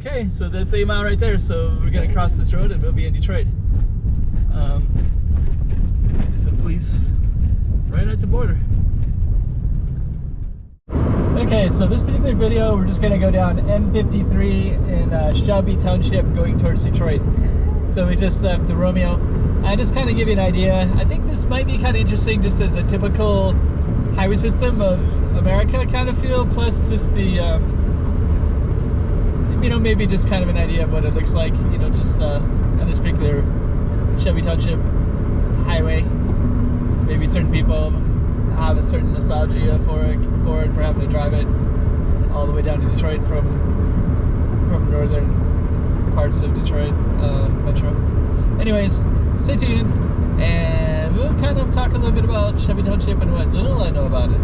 Okay, so that's 8 Mile right there. So we're gonna cross this road and we'll be in Detroit. Some police right at the border. Okay, so this particular video, we're just gonna go down M-53 in Shelby Township going towards Detroit. So we just left the Romeo. I just kind of give you an idea. I think this might be kind of interesting just as a typical highway system of America kind of feel, plus just the, you know, maybe just kind of an idea of what it looks like, you know, just on this particular Shelby Township highway. Maybe certain people have a certain nostalgia for having to drive it all the way down to Detroit from northern parts of Detroit metro. Anyways, stay tuned and we'll kind of talk a little bit about Shelby Township and what little I know about it.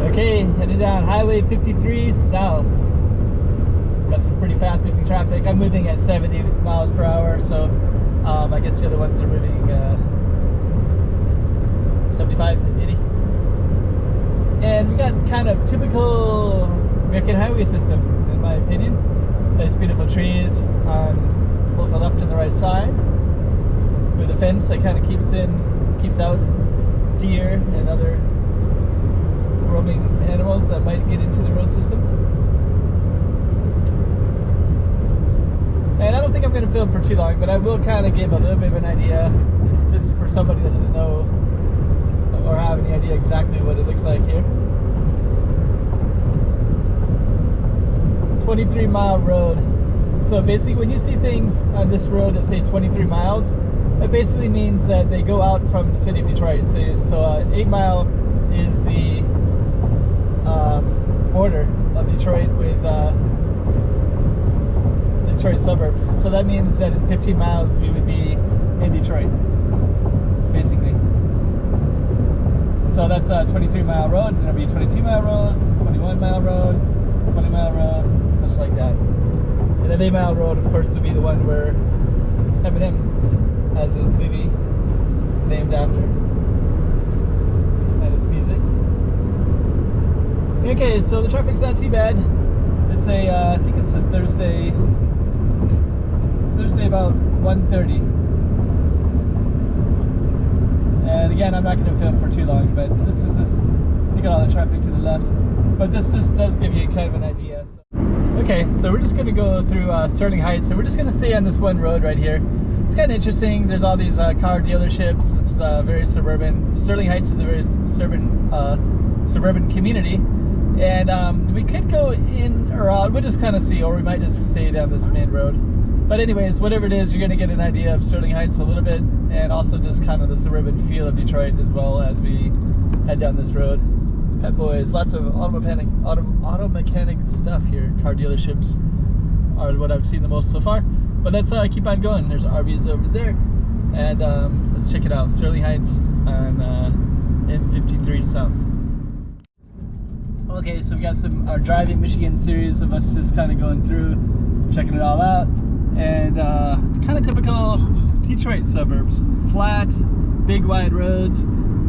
Okay, headed down Highway 53 south. Got some pretty fast moving traffic. I'm moving at 70 miles per hour, so I guess the other ones are moving 75, 80. And we got kind of typical American highway system, in my opinion. There's beautiful trees on both the left and the right side, with a fence that kind of keeps out deer and other roaming animals that might get into the road system. And I don't think I'm going to film for too long, but I will kind of give a little bit of an idea, just for somebody that doesn't know or have any idea exactly what it looks like here. 23-mile road. So basically when you see things on this road that say 23 miles, that basically means that they go out from the city of Detroit. So 8 Mile is the border of Detroit with Detroit suburbs. So that means that in 15 miles we would be in Detroit, basically. So that's a 23-mile road, and it'll be a 22-mile road, 21-mile road, 20-mile road, such like that. And the 8-mile road, of course, will be the one where Eminem has his movie named after, and his music. Okay, so the traffic's not too bad. It's I think it's a Thursday about 1:30. And again, I'm not going to film for too long, but this is you got all the traffic to the left. But this just does give you kind of an idea. So. Okay, so we're just going to go through Sterling Heights, and we're just going to stay on this one road right here. It's kind of interesting. There's all these car dealerships. It's very suburban. Sterling Heights is a very suburban community. And we could go in or out, we'll just kind of see, or we might just stay down this main road. But anyways, whatever it is, you're going to get an idea of Sterling Heights a little bit, and also just kind of the suburban feel of Detroit as well as we head down this road. Pet Boys, lots of auto mechanic stuff here. Car dealerships are what I've seen the most so far. But let's keep on going. There's RVs over there, and let's check it out. Sterling Heights on M-53 South. Okay, so we got our Driving Michigan series of us just kind of going through, checking it all out, and kind of typical Detroit suburbs. Flat, big wide roads,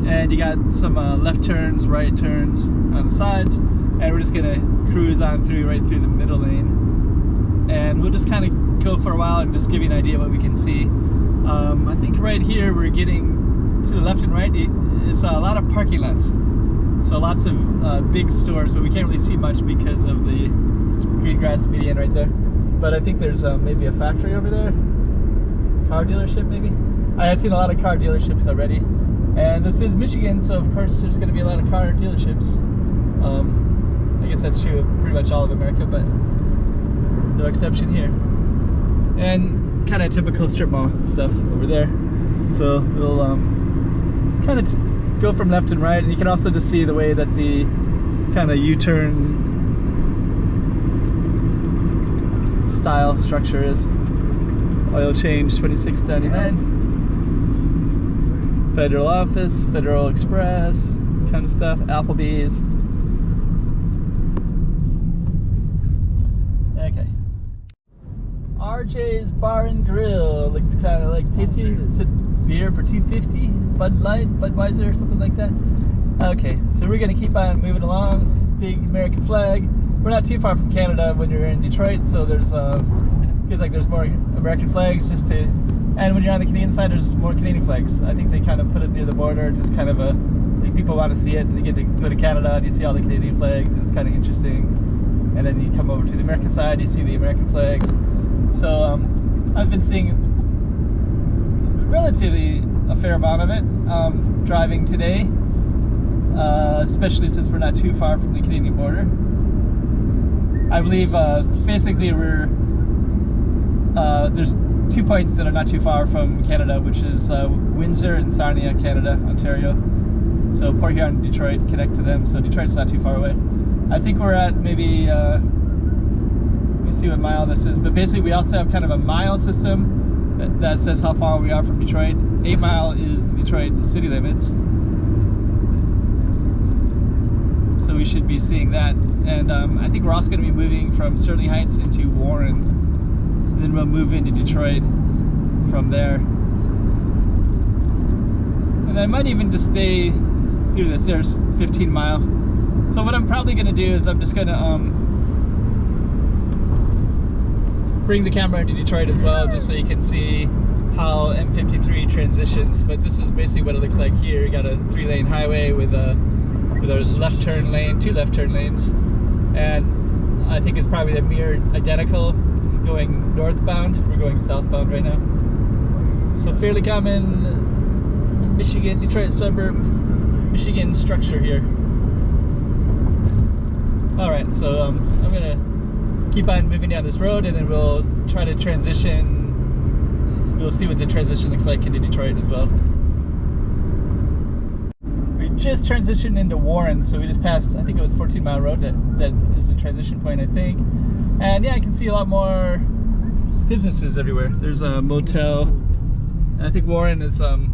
and you got some left turns, right turns on the sides, and we're just gonna cruise on through right through the middle lane, and we'll just kind of go for a while and just give you an idea of what we can see. I think right here we're getting to the left and right. It's a lot of parking lots. So lots of big stores, but we can't really see much because of the green grass median right there. But I think there's maybe a factory over there, car dealership maybe. I have seen a lot of car dealerships already, and this is Michigan, so of course there's going to be a lot of car dealerships. I guess that's true of pretty much all of America, but no exception here. And kind of typical strip mall stuff over there. So we'll kind of go from left and right, and you can also just see the way that the kind of U-turn style structure is. Oil change $26.99. Federal Office, Federal Express kind of stuff. Applebee's. RJ's Bar and Grill. Looks kind of like tasty. It said beer for $2.50. Bud Light, Budweiser, something like that. Okay, so we're gonna keep on moving along. Big American flag. We're not too far from Canada when you're in Detroit, so there's feels like there's more American flags just to. And when you're on the Canadian side, there's more Canadian flags. I think they kind of put it near the border, just kind of a. I think people want to see it. They get to go to Canada and you see all the Canadian flags, and it's kind of interesting. And then you come over to the American side, you see the American flags. So I've been seeing relatively a fair amount of it driving today, especially since we're not too far from the Canadian border. I believe basically there's 2 points that are not too far from Canada, which is Windsor and Sarnia, Canada, Ontario. So Port Huron and Detroit connect to them, so Detroit's not too far away. I think we're at maybe, let me see what mile this is, but basically we also have kind of a mile system that says how far we are from Detroit. 8 Mile is Detroit city limits. So we should be seeing that. And I think we're also going to be moving from Sterling Heights into Warren. And then we'll move into Detroit from there. And I might even just stay through this. There's 15 Mile. So what I'm probably going to do is I'm just going to bring the camera into Detroit as well, just so you can see how M-53 transitions. But this is basically what it looks like here. You got a 3-lane highway with a left turn lane, 2 left turn lanes, and I think it's probably the mirror identical going northbound. We're going southbound right now. So fairly common Michigan, Detroit suburb, Michigan structure here. Alright, so I'm gonna keep on moving down this road, and then we'll try to transition. We'll see what the transition looks like into Detroit as well. We just transitioned into Warren, so we just passed, I think it was 14 Mile Road that is a transition point, I think. And yeah, I can see a lot more businesses everywhere. There's a motel. I think Warren is, well,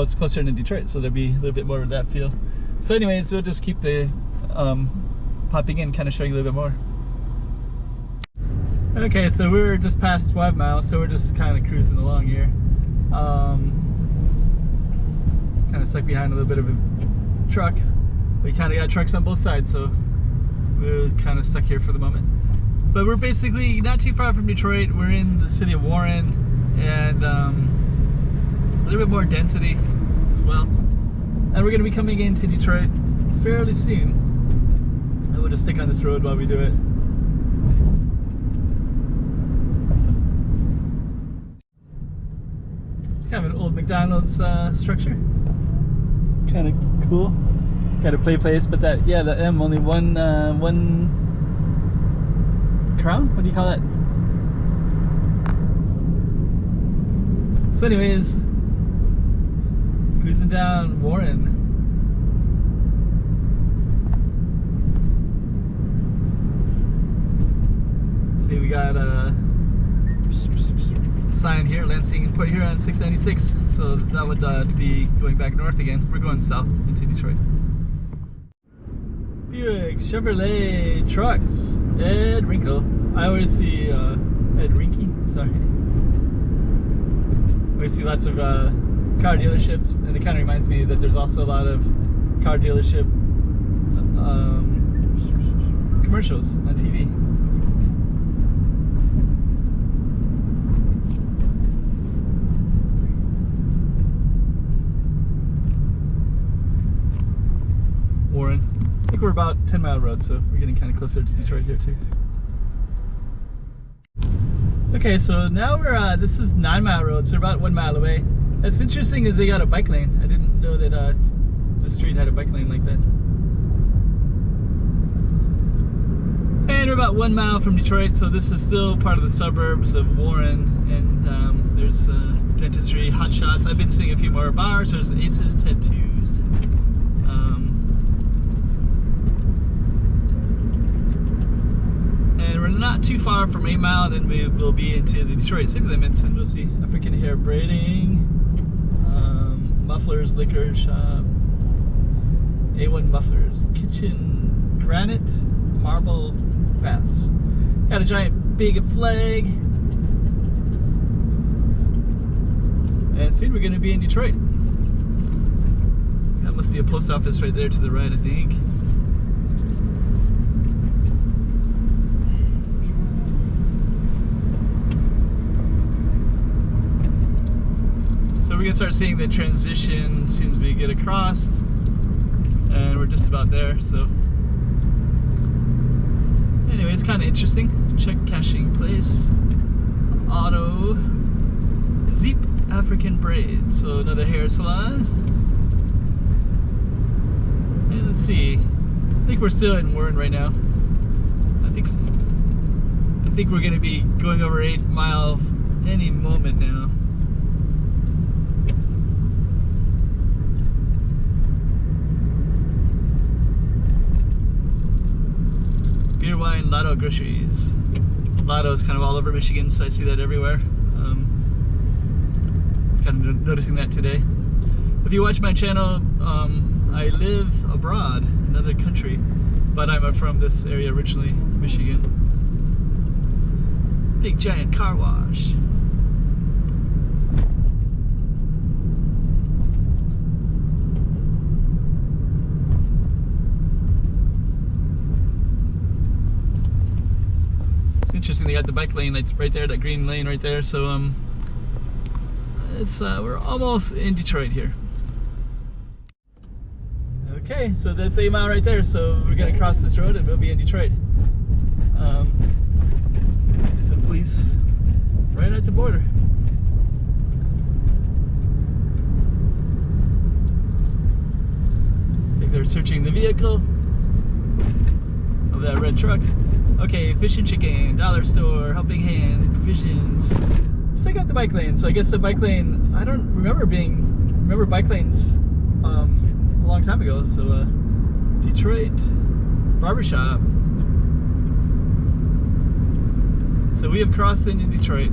it's closer to Detroit, so there'll be a little bit more of that feel. So anyways, we'll just keep the popping in, kind of showing you a little bit more. Okay, so we're just past 12 Mile, so we're just kind of cruising along here. Kind of stuck behind a little bit of a truck. We kind of got trucks on both sides, so we're kind of stuck here for the moment. But we're basically not too far from Detroit. We're in the city of Warren, and a little bit more density as well. And we're going to be coming into Detroit fairly soon. And we'll just stick on this road while we do it. It's kind of an old McDonald's structure. Kind of cool. Got a play place, but that, yeah, the M, only one crown? What do you call that? So anyways, cruising down Warren. Let's see, we got a sign here, Lansing and Port Huron 696. So that would be going back north again. We're going south into Detroit. Buick, Chevrolet, trucks, Ed Wrinkle. I always see Ed Rinky, sorry. We see lots of car dealerships, and it kind of reminds me that there's also a lot of car dealership commercials on TV. Warren. I think we're about 10 Mile Road, so we're getting kind of closer to Detroit here too. Okay, so now we're this is 9 Mile Road, so we're about 1 mile away. What's interesting is they got a bike lane. I didn't know that the street had a bike lane like that. And we're about 1 mile from Detroit, so this is still part of the suburbs of Warren. And there's dentistry, hot shots. I've been seeing a few more bars. There's Aces Tattoos. And we're not too far from 8 Mile, then we will be into the Detroit city limits, and we'll see African hair braiding, mufflers, liquor shop, A1 mufflers, kitchen, granite, marble baths. Got a giant big flag. And soon we're going to be in Detroit. That must be a post office right there to the right, I think. So we're going to start seeing the transition as soon as we get across. And we're just about there, so. Anyway, it's kind of interesting. Check caching place. Auto. Zeep African braid. So another hair salon. And let's see. I think we're still in Warren right now. I think we're going to be going over 8 Mile any moment now. Beer, wine, Lotto groceries. Lotto is kind of all over Michigan, so I see that everywhere. I was kind of noticing that today. If you watch my channel, I live abroad, another country, but I'm from this area originally, Michigan. Big giant car wash. Interesting, they got the bike lane right there, that green lane right there, so it's we're almost in Detroit here. Okay, so that's 8 Mile right there, so we're gonna cross this road and we'll be in Detroit. Some police right at the border. I think they're searching the vehicle of that red truck. Okay, fish and chicken, dollar store, helping hand, provisions. So I got the bike lane. So I guess the bike lane, I don't remember bike lanes a long time ago. So Detroit barbershop. So we have crossed into Detroit.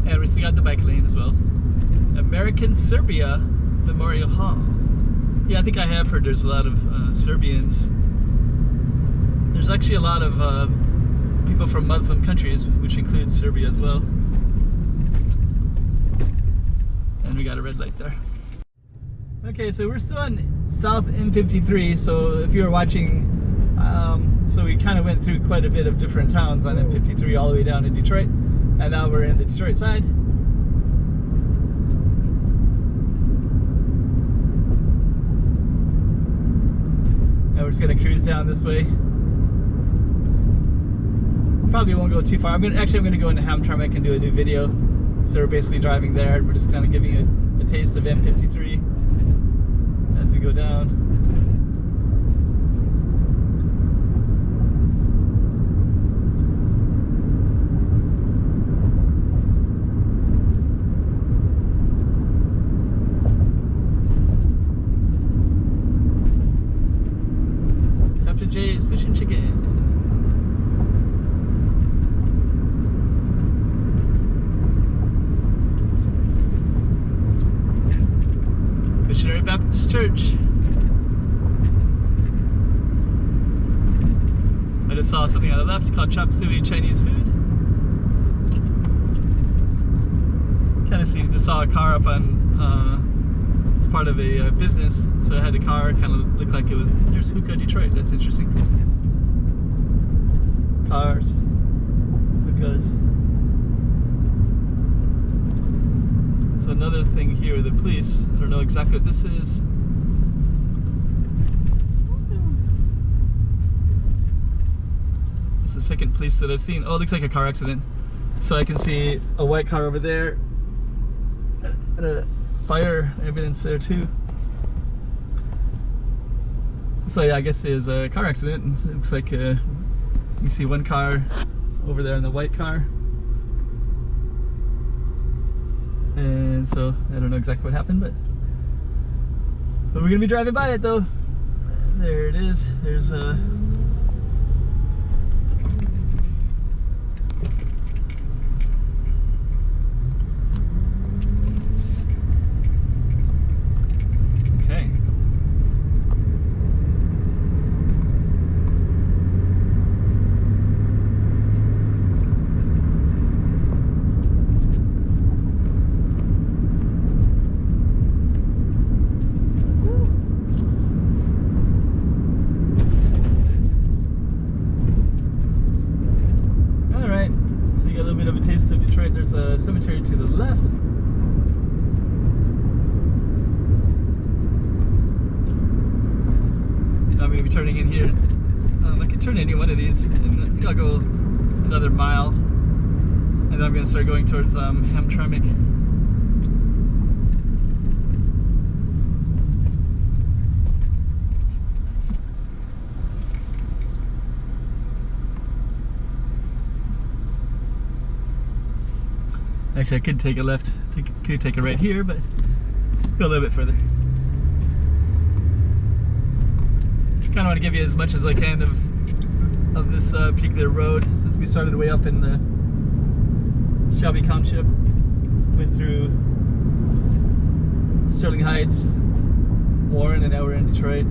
And we still got the bike lane as well. American Serbia Memorial Hall. Yeah, I think I have heard there's a lot of Serbians. There's actually a lot of people from Muslim countries, which includes Serbia as well. And we got a red light there. Okay, so we're still on South M-53, so if you were watching, so we kind of went through quite a bit of different towns on M-53 all the way down to Detroit, and now we're in the Detroit side. And we're just gonna cruise down this way. Probably won't go too far. I'm gonna go into Hamtramck and do a new video. So we're basically driving there. We're just kind of giving you a taste of M-53 as we go down. Captain Jay's Fish and Chicken. Missionary Baptist Church. I just saw something on the left called Chop Suey Chinese food. Just saw a car up on, it's part of a business, so I had a car, kind of looked like it was, there's Hookah Detroit, that's interesting. Cars, hookahs. So another thing here with the police, I don't know exactly what this is. It's the second police that I've seen. Oh, it looks like a car accident. So I can see a white car over there. And a fire evidence there too. So yeah, I guess it was a car accident. It looks like you see one car over there in the white car. And so I don't know exactly what happened, but we're gonna be driving by it though. There it is. There's a cemetery to the left. I'm going to be turning in here. I can turn any one of these, and I think I'll go another mile, and then I'm going to start going towards Hamtramck. Actually, I could take a left, could take a right here, but go a little bit further. Kind of want to give you as much as I can of this particular road, since we started way up in the Shelby Township, went through Sterling Heights, Warren, and now we're in Detroit.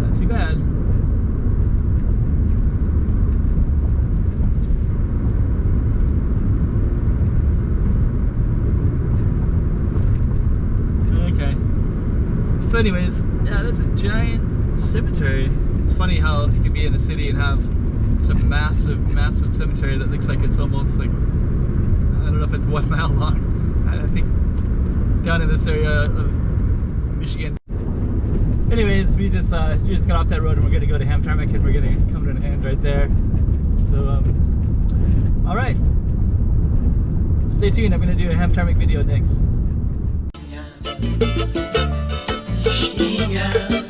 Not too bad. So anyways, yeah, that's a giant cemetery. It's funny how you can be in a city and have such a massive, massive cemetery that looks like it's almost like, I don't know if it's 1 mile long. I think down in this area of Michigan. Anyways, we just got off that road and we're gonna go to Hamtramck, and we're gonna come to an end right there. So, all right, stay tuned. I'm gonna do a Hamtramck video next. Yeah.